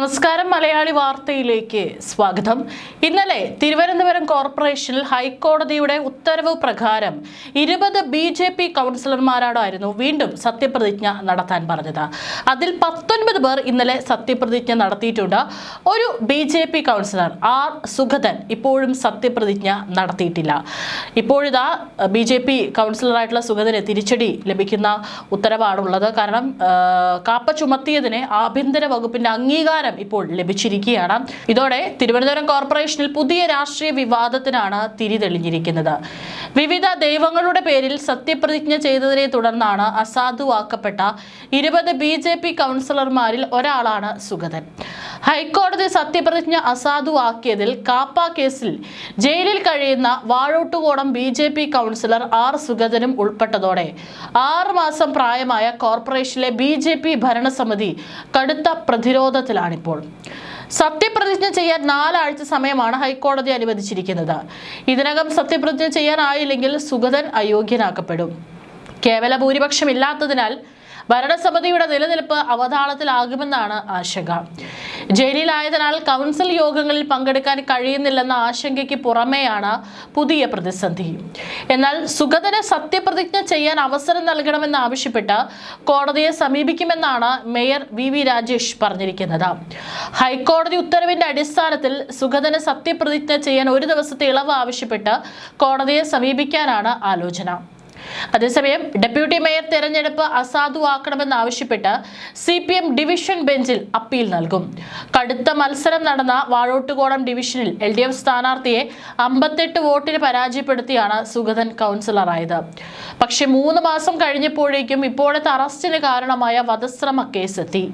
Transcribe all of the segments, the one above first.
നമസ്കാരം. മലയാളി വാർത്തയിലേക്ക് സ്വാഗതം. ഇന്നലെ തിരുവനന്തപുരം കോർപ്പറേഷനിൽ ഹൈക്കോടതിയുടെ ഉത്തരവ് പ്രകാരം 20 BJP കൗൺസിലർമാരോടായിരുന്നു വീണ്ടും സത്യപ്രതിജ്ഞ നടത്താൻ പറഞ്ഞത്. അതിൽ 19 പേർ ഇന്നലെ സത്യപ്രതിജ്ഞ നടത്തിയിട്ടുണ്ട്. ഒരു BJP കൗൺസിലർ ആർ സുഗതൻ ഇപ്പോഴും സത്യപ്രതിജ്ഞ നടത്തിയിട്ടില്ല. ഇപ്പോഴിതാ BJP കൗൺസിലറായിട്ടുള്ള സുഗതന് തിരിച്ചടി ലഭിക്കുന്ന ഉത്തരവാണുള്ളത്. കാരണം കാപ്പ ചുമത്തിയതിന് ആഭ്യന്തര വകുപ്പിന്റെ അംഗീകാരം ഇപ്പോൾ ലഭിച്ചിരിക്കുകയാണ്. ഇതോടെ തിരുവനന്തപുരം കോർപ്പറേഷനിൽ പുതിയ രാഷ്ട്രീയ വിവാദത്തിനാണ് തിരിതെളിഞ്ഞിരിക്കുന്നത്. വിവിധ ദൈവങ്ങളുടെ പേരിൽ സത്യപ്രതിജ്ഞ ചെയ്തതിനെ തുടർന്നാണ് അസാധുവാക്കപ്പെട്ട 20 BJP കൗൺസിലർമാരിൽ ഒരാളാണ് സുഗതൻ. ഹൈക്കോടതി സത്യപ്രതിജ്ഞ അസാധുവാക്കിയതിൽ കാപ്പ കേസിൽ ജയിലിൽ കഴിയുന്ന വാഴോട്ടുകോണം BJP കൗൺസിലർ ആർ സുഗതനും ഉൾപ്പെട്ടതോടെ 6 മാസം പ്രായമായ കോർപ്പറേഷനിലെ BJP ഭരണസമിതി കടുത്ത പ്രതിരോധത്തിലാണിപ്പോൾ. സത്യപ്രതിജ്ഞ ചെയ്യാൻ 4 ആഴ്ച സമയമാണ് ഹൈക്കോടതി അനുവദിച്ചിരിക്കുന്നത്. ഇതിനകം സത്യപ്രതിജ്ഞ ചെയ്യാനായില്ലെങ്കിൽ സുഗതൻ അയോഗ്യനാക്കപ്പെടും. കേവല ഭൂരിപക്ഷമില്ലാത്തതിനാൽ ഭരണസമിതിയുടെ നിലനിൽപ്പ് അവതാളത്തിലാകുമെന്നാണ് ആശങ്ക. ജയിലിലായതിനാൽ കൗൺസിൽ യോഗങ്ങളിൽ പങ്കെടുക്കാൻ കഴിയുന്നില്ലെന്ന ആശങ്കയ്ക്ക് പുറമെയാണ് പുതിയ പ്രതിസന്ധി. എന്നാൽ സുഗതന് സത്യപ്രതിജ്ഞ ചെയ്യാൻ അവസരം നൽകണമെന്നാവശ്യപ്പെട്ട് കോടതിയെ സമീപിക്കുമെന്നാണ് മേയർ VV രാജേഷ് പറഞ്ഞിരിക്കുന്നത്. ഹൈക്കോടതി ഉത്തരവിന്റെ അടിസ്ഥാനത്തിൽ സുഗതന് സത്യപ്രതിജ്ഞ ചെയ്യാൻ 1 ദിവസത്തെ ഇളവ് ആവശ്യപ്പെട്ട് കോടതിയെ സമീപിക്കാനാണ് ആലോചന. അതേസമയം ഡെപ്യൂട്ടി മേയർ തെരഞ്ഞെടുപ്പ് അസാധുവാക്കണമെന്നാവശ്യപ്പെട്ട് CPM ഡിവിഷൻ ബെഞ്ചിൽ അപ്പീൽ നൽകും. കടുത്ത മത്സരം നടന്ന വാഴോട്ടുകോണം ഡിവിഷനിൽ LDF സ്ഥാനാർത്ഥിയെ 58 വോട്ടിന് പരാജയപ്പെടുത്തിയാണ് സുഗതൻ കൗൺസിലറായത്. പക്ഷേ 3 മാസം കഴിഞ്ഞപ്പോഴേക്കും ഇപ്പോഴത്തെ അറസ്റ്റിന് കാരണമായ വധശ്രമ കേസെത്തി.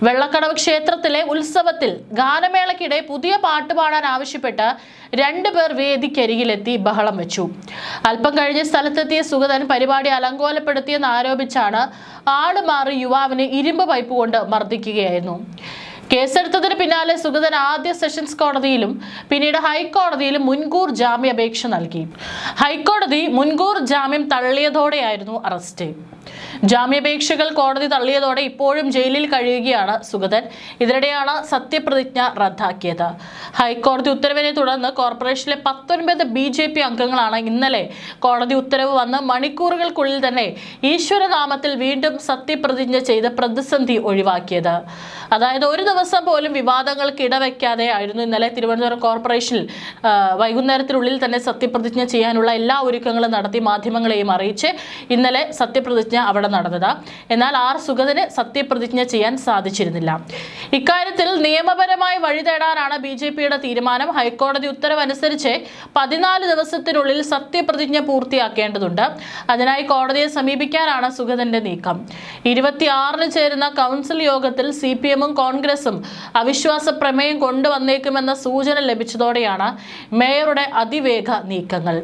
വെള്ളക്കടവ് ക്ഷേത്രത്തിലെ ഉത്സവത്തിൽ ഗാനമേളയ്ക്കിടെ പുതിയ പാട്ട് പാടാൻ ആവശ്യപ്പെട്ട് 2 പേർ വേദിക്കരികിലെത്തി ബഹളം വെച്ചു. അല്പം കഴിഞ്ഞ് സ്ഥലത്തെത്തിയ സുഗതൻ പരിപാടി അലങ്കോലപ്പെടുത്തിയെന്ന് ആരോപിച്ചാണ് ആളുമാറി യുവാവിനെ ഇരുമ്പ് പൈപ്പ് കൊണ്ട് മർദ്ദിക്കുകയായിരുന്നു. കേസെടുത്തതിന് പിന്നാലെ സുഗതൻ ആദ്യ സെഷൻസ് കോടതിയിലും പിന്നീട് ഹൈക്കോടതിയിലും മുൻകൂർ ജാമ്യാപേക്ഷ നൽകി. ഹൈക്കോടതി മുൻകൂർ ജാമ്യം തള്ളിയതോടെയായിരുന്നു അറസ്റ്റ്. ജാമ്യാപേക്ഷകൾ കോടതി തള്ളിയതോടെ ഇപ്പോഴും ജയിലിൽ കഴിയുകയാണ് സുഗതൻ. ഇതിനിടെയാണ് സത്യപ്രതിജ്ഞ റദ്ദാക്കിയത്. ഹൈക്കോടതി ഉത്തരവിനെ തുടർന്ന് കോർപ്പറേഷനിലെ 19 BJP അംഗങ്ങളാണ് ഇന്നലെ കോടതി ഉത്തരവ് വന്ന് മണിക്കൂറുകൾക്കുള്ളിൽ തന്നെ ഈശ്വരനാമത്തിൽ വീണ്ടും സത്യപ്രതിജ്ഞ ചെയ്ത് പ്രതിസന്ധി ഒഴിവാക്കിയത്. അതായത് 1 ദിവസം പോലും വിവാദങ്ങൾക്ക് ഇടവയ്ക്കാതെ ആയിരുന്നു ഇന്നലെ തിരുവനന്തപുരം കോർപ്പറേഷനിൽ വൈകുന്നേരത്തിനുള്ളിൽ തന്നെ സത്യപ്രതിജ്ഞ ചെയ്യാനുള്ള എല്ലാ ഒരുക്കങ്ങളും നടത്തി മാധ്യമങ്ങളെയും അറിയിച്ച് ഇന്നലെ സത്യപ്രതിജ്ഞ അവിടെ നടന്നത്. എന്നാൽ ആർ സുഗതന് സത്യപ്രതിജ്ഞ ചെയ്യാൻ സാധിച്ചിരുന്നില്ല. ഇക്കാര്യത്തിൽ നിയമപരമായി വഴി തേടാനാണ് BJPയുടെ തീരുമാനം. ഹൈക്കോടതി ഉത്തരവനുസരിച്ച് 14 ദിവസത്തിനുള്ളിൽ സത്യപ്രതിജ്ഞ പൂർത്തിയാക്കേണ്ടതുണ്ട്. അതിനായി കോടതിയെ സമീപിക്കാനാണ് സുഗതന്റെ നീക്കം. 26-ന് ചേരുന്ന കൗൺസിൽ യോഗത്തിൽ CPMഉം കോൺഗ്രസും അവിശ്വാസ പ്രമേയം കൊണ്ടുവന്നേക്കുമെന്ന സൂചന ലഭിച്ചതോടെയാണ് മേയറുടെ അതിവേഗ നീക്കങ്ങൾ.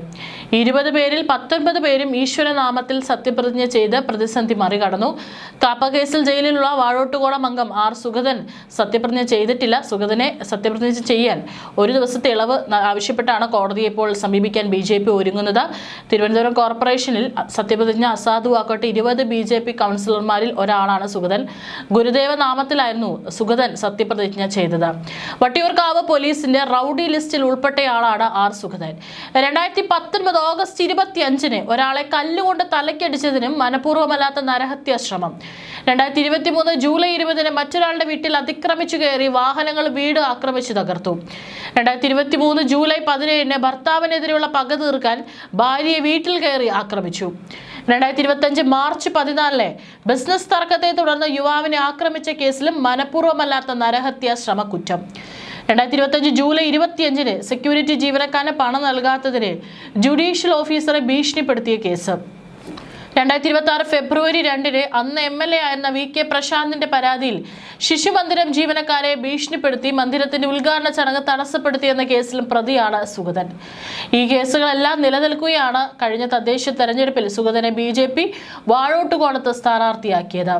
20 പേരിൽ 19 പേരും ഈശ്വരനാമത്തിൽ സത്യപ്രതിജ്ഞ ചെയ്ത് പ്രതിസന്ധി മറികടന്നു. കാപ്പ കേസിൽ ജയിലിലുള്ള വാഴോട്ടുകോണം അംഗം ആർ സുഗതൻ സത്യപ്രതിജ്ഞ ചെയ്തിട്ടില്ല. സുഗതനെ സത്യപ്രതിജ്ഞ ചെയ്യാൻ 1 ദിവസത്തെ ഇളവ് ആവശ്യപ്പെട്ടാണ് കോടതിയെ ഇപ്പോൾ സമീപിക്കാൻ BJP ഒരുങ്ങുന്നത്. തിരുവനന്തപുരം കോർപ്പറേഷനിൽ സത്യപ്രതിജ്ഞ അസാധുവാക്കട്ടെ 20 BJP കൗൺസിലർമാരിൽ ഒരാളാണ് സുഗതൻ. ഗുരുദേവ നാമത്തിലായിരുന്നു സുഗതൻ സത്യപ്രതിജ്ഞ ചെയ്തത്. വട്ടിയൂർക്കാവ് പോലീസിന്റെ റൌഡി ലിസ്റ്റിൽ ഉൾപ്പെട്ടയാളാണ് ആർ സുഗതൻ. 2019 ഓഗസ്റ്റ് 25-ന് ഒരാളെ കല്ലുകൊണ്ട് തലയ്ക്കടിച്ചതിനും മനഃപൂർവ്വമല്ലാത്ത നരഹത്യാ ശ്രമം. 2023 ജൂലൈ 20-ന് മറ്റൊരാളുടെ വീട്ടിൽ അതിക്രമിച്ചു കയറി വാഹനങ്ങൾ വീട് ആക്രമിച്ചു തകർത്തു. 2023 ജൂലൈ 17-ന് ഭർത്താവിനെതിരെയുള്ള പക തീർക്കാൻ ഭാര്യയെ വീട്ടിൽ കയറി ആക്രമിച്ചു. 2025 മാർച്ച് 14-ന് ബിസിനസ് തർക്കത്തെ തുടർന്ന് യുവാവിനെ ആക്രമിച്ച കേസിലും മനഃപൂർവ്വമല്ലാത്ത നരഹത്യാ ശ്രമക്കുറ്റം. 2025 ജൂലൈ 25-ന് സെക്യൂരിറ്റി ജീവനക്കാരന് പണം നൽകാത്തതിന് ജുഡീഷ്യൽ ഓഫീസറെ ഭീഷണിപ്പെടുത്തിയ കേസ്. 2026 ഫെബ്രുവരി 2-ന് അന്ന് MLA ആയിരുന്ന VK പ്രശാന്തിന്റെ പരാതിയിൽ ശിശുമന്ദിരം ജീവനക്കാരെ ഭീഷണിപ്പെടുത്തി മന്ദിരത്തിന്റെ ഉദ്ഘാടന ചടങ്ങ് തടസ്സപ്പെടുത്തിയെന്ന കേസിലും പ്രതിയാണ് സുഗതൻ. ഈ കേസുകളെല്ലാം നിലനിൽക്കുകയാണ് കഴിഞ്ഞ തദ്ദേശ തെരഞ്ഞെടുപ്പിൽ സുഗതനെ BJP വാഴോട്ടുകോണത്ത് സ്ഥാനാർത്ഥിയാക്കിയത്.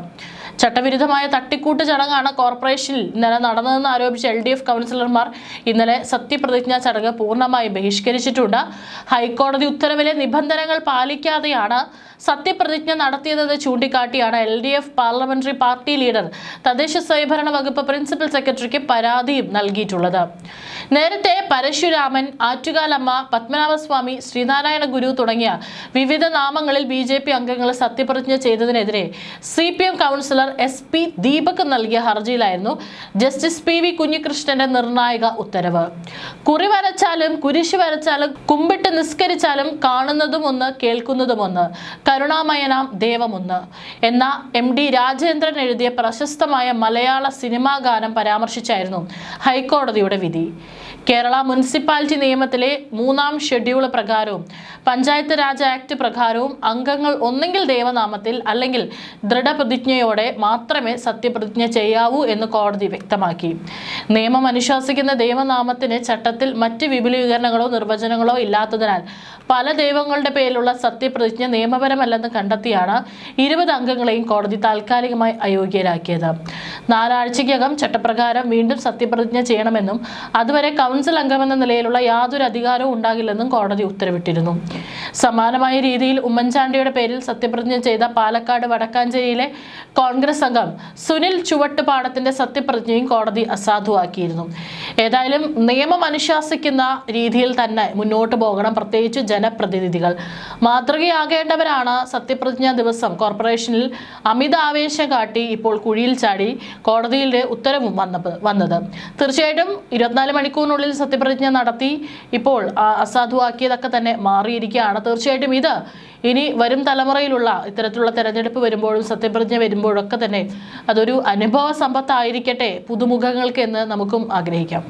ചട്ടവിരുദ്ധമായ തട്ടിക്കൂട്ട് ചടങ്ങാണ് കോർപ്പറേഷനിൽ ഇന്നലെ നടന്നതെന്ന് ആരോപിച്ച് LDF കൗൺസിലർമാർ ഇന്നലെ സത്യപ്രതിജ്ഞാ ചടങ്ങ് പൂർണ്ണമായി ബഹിഷ്കരിച്ചിട്ടുണ്ട്. ഹൈക്കോടതി ഉത്തരവിലെ നിബന്ധനകൾ പാലിക്കാതെയാണ് സത്യപ്രതിജ്ഞ നടത്തിയതെന്ന് ചൂണ്ടിക്കാട്ടിയാണ് LDF പാർലമെന്ററി പാർട്ടി ലീഡർ തദ്ദേശ സ്വയംഭരണ വകുപ്പ് പ്രിൻസിപ്പൽ സെക്രട്ടറിക്ക് പരാതിയും നൽകിയിട്ടുള്ളത്. നേരത്തെ പരശുരാമൻ, ആറ്റുകാലമ്മ, പത്മനാഭസ്വാമി, ശ്രീനാരായണ ഗുരു തുടങ്ങിയ വിവിധ നാമങ്ങളിൽ BJP അംഗങ്ങൾ സത്യപ്രതിജ്ഞ ചെയ്തതിനെതിരെ CPM കൗൺസിലർ SP ദീപക് നൽകിയ ഹർജിയിലായിരുന്നു ജസ്റ്റിസ് PV കുഞ്ഞികൃഷ്ണന്റെ നിർണായക ഉത്തരവ്. കുറി വരച്ചാലും കുരിശ് വരച്ചാലും കുമ്പിട്ട് നിസ്കരിച്ചാലും കാണുന്നതും ഒന്ന് കേൾക്കുന്നതും ഒന്ന്, കരുണാമയനാം ദേവമൊന്ന് എന്ന MD രാജേന്ദ്രൻ എഴുതിയ പ്രശസ്തമായ മലയാള സിനിമാ ഗാനം പരാമർശിച്ചായിരുന്നു ഹൈക്കോടതിയുടെ വിധി. കേരള മുനിസിപ്പാലിറ്റി നിയമത്തിലെ 3-ാം ഷെഡ്യൂൾ പ്രകാരവും പഞ്ചായത്ത് രാജ് ആക്ട് പ്രകാരവും അംഗങ്ങൾ ഒന്നെങ്കിൽ ദൈവനാമത്തിൽ അല്ലെങ്കിൽ ദൃഢപ്രതിജ്ഞയോടെ മാത്രമേ സത്യപ്രതിജ്ഞ ചെയ്യാവൂ എന്ന് കോടതി വ്യക്തമാക്കി. നിയമം അനുശാസിക്കുന്ന ദൈവനാമത്തിന് ചട്ടത്തിൽ മറ്റ് വിപുലീകരണങ്ങളോ നിർവചനങ്ങളോ ഇല്ലാത്തതിനാൽ പല ദൈവങ്ങളുടെ പേരിലുള്ള സത്യപ്രതിജ്ഞ നിയമപരമല്ലെന്ന് കണ്ടെത്തിയാണ് 20 അംഗങ്ങളെയും കോടതി താൽക്കാലികമായി അയോഗ്യരാക്കിയത്. 4 ആഴ്ചയ്ക്കകം ചട്ടപ്രകാരം വീണ്ടും സത്യപ്രതിജ്ഞ ചെയ്യണമെന്നും അതുവരെ കൗൺസിൽ അംഗമെന്ന നിലയിലുള്ള യാതൊരു അധികാരവും ഉണ്ടാകില്ലെന്നും കോടതി ഉത്തരവിട്ടിരുന്നു. സമാനമായ രീതിയിൽ ഉമ്മൻചാണ്ടിയുടെ പേരിൽ സത്യപ്രതിജ്ഞ ചെയ്ത പാലക്കാട് വടക്കാഞ്ചേരിയിലെ കോൺഗ്രസ് അംഗം സുനിൽ ചുവട്ടുപാടത്തിന്റെ സത്യപ്രതിജ്ഞയും കോടതി അസാധുവാക്കിയിരുന്നു. ഏതായാലും നിയമം അനുശാസിക്കുന്ന രീതിയിൽ തന്നെ മുന്നോട്ട് പോകണം. പ്രത്യേകിച്ച് ജനപ്രതിനിധികൾ മാതൃകയാകേണ്ടവരാണ്. സത്യപ്രതിജ്ഞാ ദിവസം കോർപ്പറേഷനിൽ അമിത ആവേശം കാട്ടി ഇപ്പോൾ കുഴിയിൽ ചാടി കോടതിയുടെ ഉത്തരവും വന്നത്. തീർച്ചയായിട്ടും 24 മണിക്കൂറിനുള്ളിൽ സത്യപ്രതിജ്ഞ നടത്തി ഇപ്പോൾ അസാധുവാക്കിയതൊക്കെ തന്നെ മാറിയിരിക്കുകയാണ്. തീർച്ചയായിട്ടും ഇത് ഇനി വരും തലമുറയിലുള്ള ഇത്തരത്തിലുള്ള തെരഞ്ഞെടുപ്പ് വരുമ്പോഴും സത്യപ്രതിജ്ഞ വരുമ്പോഴൊക്കെ തന്നെ അതൊരു അനുഭവ സമ്പത്തായിരിക്കട്ടെ പുതുമുഖങ്ങൾക്ക് എന്ന് നമുക്കും ആഗ്രഹിക്കാം.